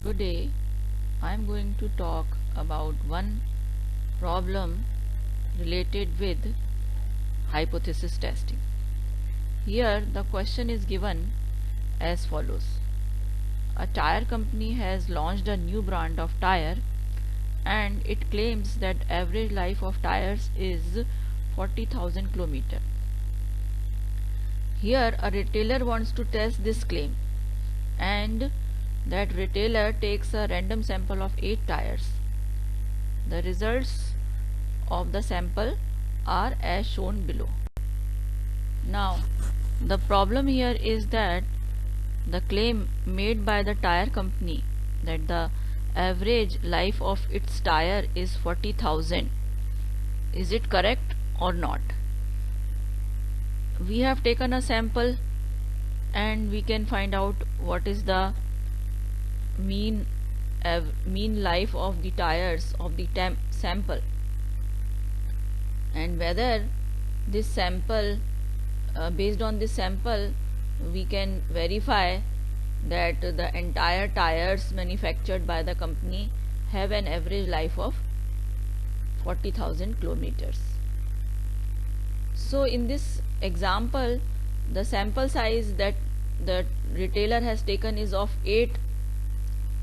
Today I am going to talk about one problem related with hypothesis testing. Here the question is given as follows. A tire company has launched a new brand of tire and it claims that average life of tires is 40,000 km. Here a retailer wants to test this claim and that retailer takes a random sample of 8 tires. The results of the sample are as shown below. Now, the problem here is that the claim made by the tire company that the average life of its tire is 40,000. Is it correct or not? We have taken a sample and we can find out what is the mean life of the tires of the sample, and whether this sample based on this sample we can verify that the entire tires manufactured by the company have an average life of 40,000 kilometers. So in this example, the sample size that the retailer has taken is of 8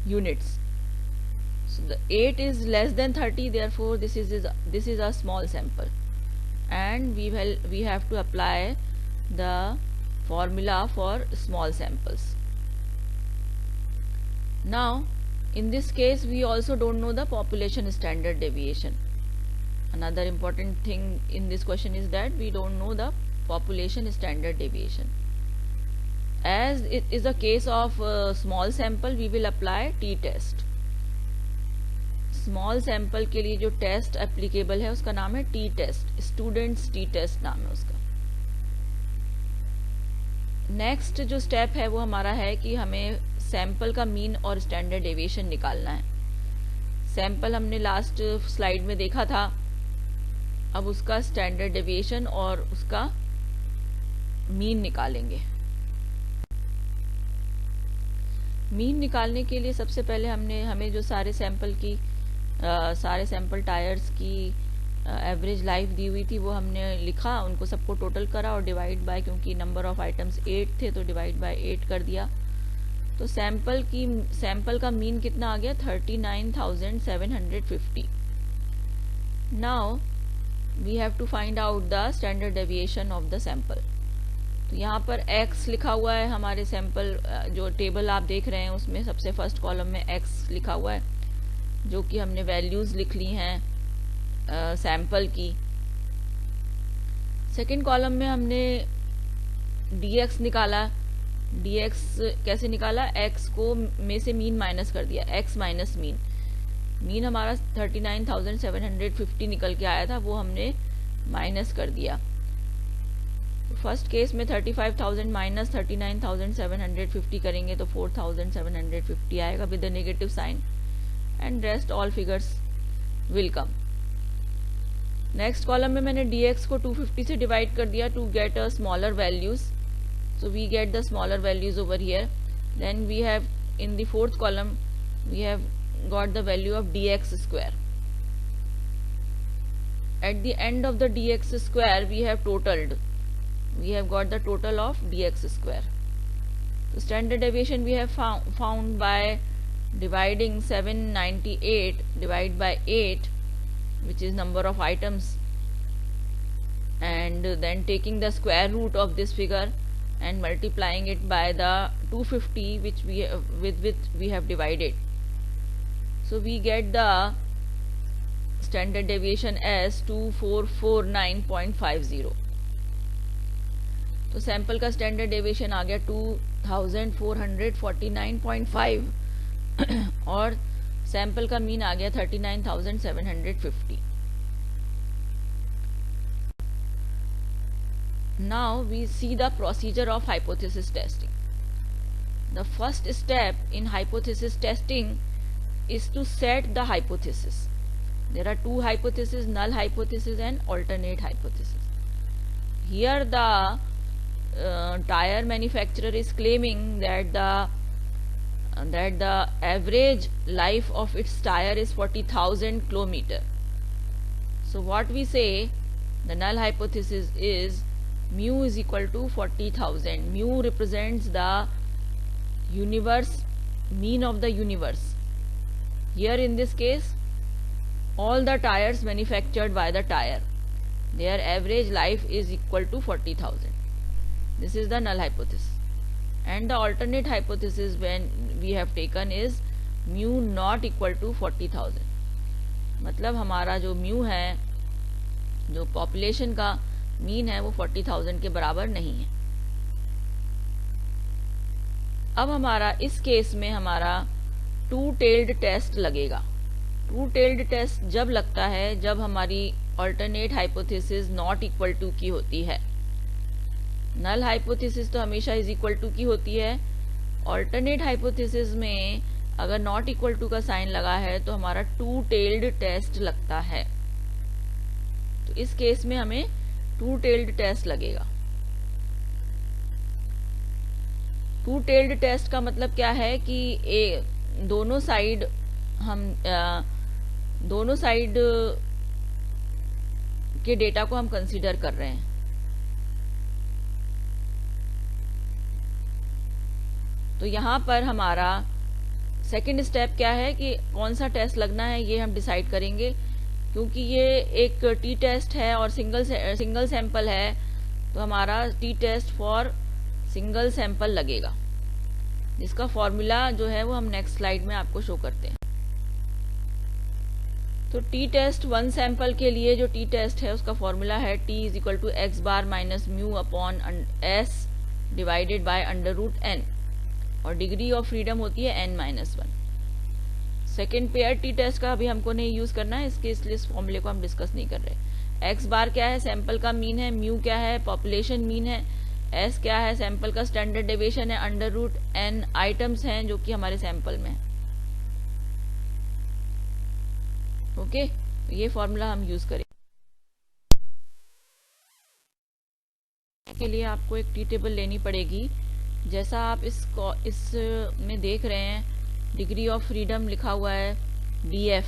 units. So the 8 is less than 30, therefore this is a small sample, and we have to apply the formula for small samples. Now in this case we also don't know the population standard deviation. Another important thing in this question is that we don't know the population standard deviation. As it is a case of small sample, we will apply t-test. Small sample के लिए जो test applicable है उसका नाम है t test, student's t test नाम है उसका. नेक्स्ट जो स्टेप है वो हमारा है कि हमें सैंपल का मीन और स्टैंडर्ड डेविएशन निकालना है. सैंपल हमने लास्ट स्लाइड में देखा था, अब उसका स्टैंडर्ड डेविएशन और उसका मीन निकालेंगे. मीन निकालने के लिए सबसे पहले हमें जो सारे सैंपल टायर्स की एवरेज लाइफ दी हुई थी वो हमने लिखा, उनको सबको टोटल करा और डिवाइड बाय, क्योंकि नंबर ऑफ आइटम्स 8 थे तो डिवाइड बाय 8 कर दिया. तो सैंपल का मीन कितना आ गया 39,750. Now we have to find out the standard deviation of the sample. तो यहाँ पर x लिखा हुआ है. हमारे सैंपल जो टेबल आप देख रहे हैं उसमें सबसे फर्स्ट कॉलम में x लिखा हुआ है, जो कि हमने वैल्यूज लिख ली हैं सैंपल की. सेकंड कॉलम में हमने dx निकाला. dx कैसे निकाला, x को में से मीन माइनस कर दिया, x माइनस मीन. मीन हमारा 39,750 निकल के आया था, वो हमने माइनस कर दिया. फर्स्ट केस में 35,000 माइनस 39,750 करेंगे तो 4,750 आएगा with the negative sign, and rest all figures will come. Next column में मैंने dx को 250 से डिवाइड कर दिया to get a smaller values. So we get the smaller values over here. Then we have in the fourth column we have got the value of dx square. At the end of the dx square we have totalled. We have got the total of dx square. The standard deviation we have found by dividing 798 divided by 8, which is number of items, and then taking the square root of this figure and multiplying it by the 250 which with which we have divided. So we get the standard deviation as 2449.50. तो sample का standard deviation आ गया 2449.5 और sample का mean आ गया 39,750. Now we see the procedure of hypothesis testing. The first step in hypothesis testing is to set the hypothesis. There are two hypotheses, null hypothesis and alternate hypothesis. Here the tire manufacturer is claiming that the that the average life of its tire is 40,000 kilometer. So what we say, the null hypothesis is mu is equal to 40,000. Mu represents the universe, mean of the universe. Here in this case, all the tires manufactured by the tire, their average life is equal to 40,000. This is the null hypothesis. And the alternate hypothesis when we have taken is mu not equal to 40,000. मतलब हमारा जो mu है, जो population का mean है, वो 40,000 के बराबर नहीं है. अब हमारा इस केस में हमारा टू टेल्ड टेस्ट लगेगा. टू टेल्ड टेस्ट जब लगता है जब हमारी alternate hypothesis not equal to की होती है. नल हाइपोथेसिस तो हमेशा इज इक्वल टू की होती है. ऑल्टरनेट हाइपोथेसिस में अगर नॉट इक्वल टू का साइन लगा है तो हमारा टू टेल्ड टेस्ट लगता है. तो इस केस में हमें टू टेल्ड टेस्ट लगेगा. टू टेल्ड टेस्ट का मतलब क्या है कि दोनों साइड के डेटा को हम कंसीडर कर रहे हैं. तो यहां पर हमारा सेकंड स्टेप क्या है कि कौन सा टेस्ट लगना है ये हम डिसाइड करेंगे. क्योंकि ये एक टी टेस्ट है और सिंगल सैंपल है, तो हमारा t test for single sample लगेगा, जिसका फॉर्मूला जो है वो हम नेक्स्ट स्लाइड में आपको शो करते हैं. तो टी टेस्ट वन सैंपल के लिए जो टी टेस्ट है उसका फॉर्मूला है t is equal to x bar minus mu upon s divided by under root n, और डिग्री ऑफ फ्रीडम होती है n minus 1. Second pair t test का अभी हमको नहीं यूज करना है, इसके इसलिए इस फॉर्मूले को हम डिस्कस नहीं कर रहे. एक्स बार क्या है, सैंपल का मीन है. म्यू क्या है, पॉपुलेशन मीन है. एस क्या है, सैंपल का स्टैंडर्ड डेविएशन है. अंडर रूट एन आइटम्स हैं जो कि हमारे सैंपल में है. ओके, तो ये फॉर्मूला हम यूज करेंगे. के लिए आपको एक टी टेबल लेनी पड़ेगी. जैसा आप इस में देख रहे हैं, डिग्री ऑफ फ्रीडम लिखा हुआ है डीएफ.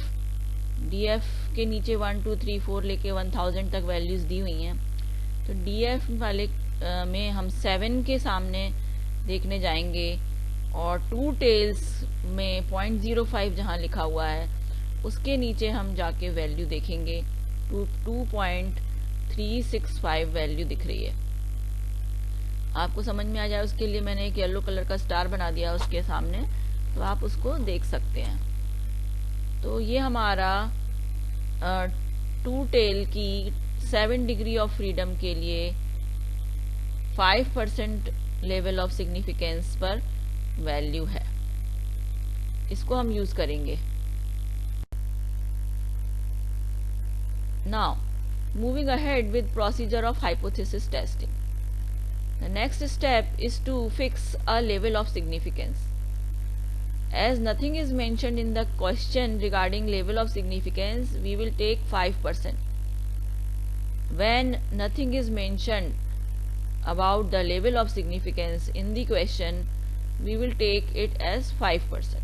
डीएफ के नीचे 1 2 3 4 लेके 1000 तक वैल्यूज दी हुई हैं. तो डीएफ वाले में हम 7 के सामने देखने जाएंगे, और टू टेल्स में 0.05 जहां लिखा हुआ है उसके नीचे हम जाके वैल्यू देखेंगे. 2.365 वैल्यू दिख रही है. आपको समझ में आ जाए उसके लिए मैंने एक येलो कलर का स्टार बना दिया उसके सामने, तो आप उसको देख सकते हैं. तो ये हमारा टू टेल की 7 डिग्री ऑफ फ्रीडम के लिए 5% लेवल ऑफ सिग्निफिकेंस पर वैल्यू है. इसको हम यूज करेंगे. Now moving ahead with procedure of hypothesis testing. The next step is to fix a level of significance. As nothing is mentioned in the question regarding level of significance, we will take 5%. When nothing is mentioned about the level of significance in the question, we will take it as 5%.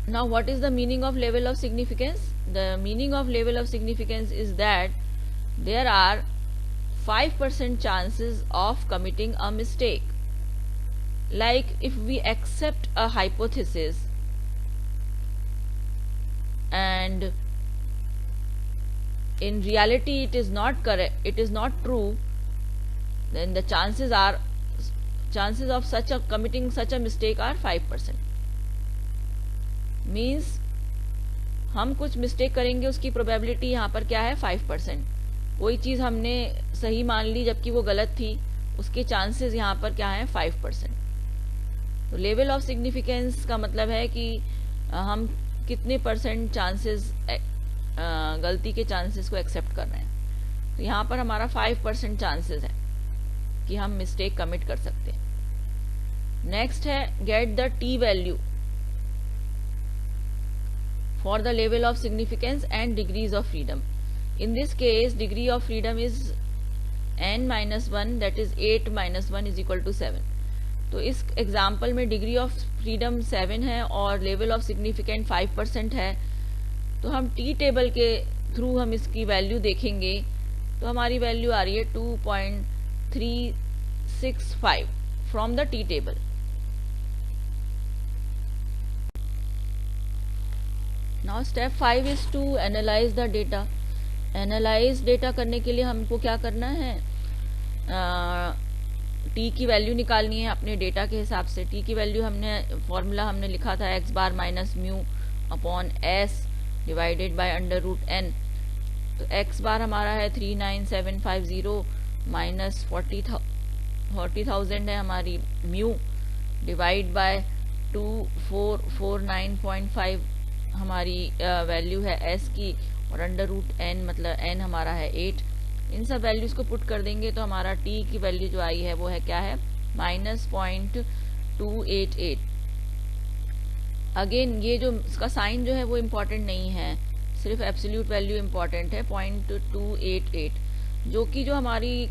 Now, what is the meaning of level of significance? The meaning of level of significance is that there are 5% chances of committing a mistake. Like if we accept a hypothesis and in reality it is not correct, it is not true, then the chances of committing such a mistake are 5%. Means हम कुछ mistake करेंगे, उसकी probability यहाँ पर क्या है, 5%. कोई चीज हमने सही मान ली जबकि वो गलत थी, उसके चांसेस यहाँ पर क्या है, 5%. तो लेवल ऑफ सिग्निफिकेंस का मतलब है कि हम कितने परसेंट चांसेस, गलती के चांसेस को एक्सेप्ट कर रहे हैं. तो यहाँ पर हमारा 5% चांसेस है कि हम मिस्टेक कमिट कर सकते हैं. नेक्स्ट है get the T value for the level of significance and degrees of freedom. In this case, degree of freedom is n minus 1, that is 8 minus 1 is equal to 7. तो इस example में degree of freedom 7 है और level of significant 5% है। तो हम tea table के through हम इसकी वैल्यू देखेंगे तो हमारी वैल्यू आ रही है 2.365 from the t table. Now step 5 is to analyse the data. Analyse data करने के लिए हमको क्या करना है, टी की वैल्यू निकालनी है अपने डेटा के हिसाब से। टी की वैल्यू फॉर्मूला हमने लिखा था x bar minus mu upon s divided by under root n. तो एक्स बार हमारा है 39750 माइनस 40,000 है हमारी म्यू डिवाइड बाय 2449.5 हमारी वैल्यू है एस की, और अंडर रूट एन मतलब एन हमारा है 8। इन सब वैल्यूज को पुट कर देंगे तो हमारा टी की वैल्यू जो आई है वो है क्या है, -0.288। अगेन ये जो इसका साइन जो है वो इम्पोर्टेंट नहीं है, सिर्फ एब्सोल्यूट वैल्यू इम्पोर्टेंट है 0.288, जो कि जो हमारी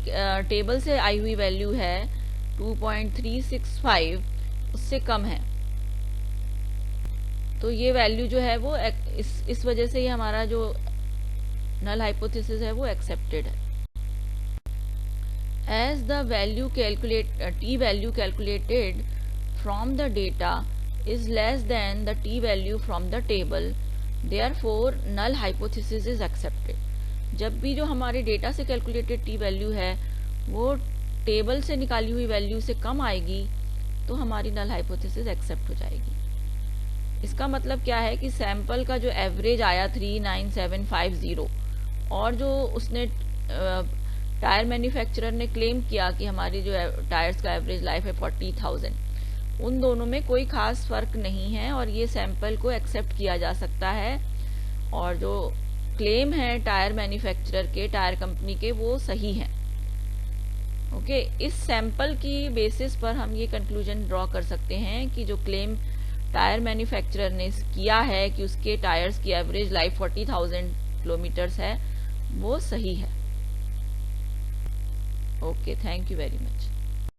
टेबल से आई हुई वैल्यू है 2.365 उससे कम है। तो ये वैल्यू जो है वो इस वजह से ही हमारा जो नल हाइपोथेसिस है वो एक्सेप्टेड है। As the value t value calculated from the data is less than the t value from the table, therefore null hypothesis is accepted। जब भी जो हमारे डेटा से कैलकुलेटेड टी वैल्यू है वो टेबल से निकाली हुई वैल्यू से कम आएगी तो हमारी नल हाइपोथेसिस एक्सेप्ट हो जाएगी। इसका मतलब क्या है कि सैंपल का जो एवरेज आया 39750 और जो उसने टायर मैन्युफैक्चरर ने क्लेम किया कि हमारी जो टायर्स का एवरेज लाइफ है 40,000, उन दोनों में कोई खास फर्क नहीं है और ये सैंपल को एक्सेप्ट किया जा सकता है। और जो क्लेम है टायर मैन्युफैक्चरर के, टायर कंपनी के, वो सही है। ओके, इस सैंपल की बेसिस पर हम ये कंक्लूजन ड्रॉ कर सकते हैं कि जो क्लेम टायर मैन्युफैक्चरर ने किया है कि उसके टायर्स की एवरेज लाइफ 40,000 किलोमीटर्स है वो सही है। Okay, thank you very much.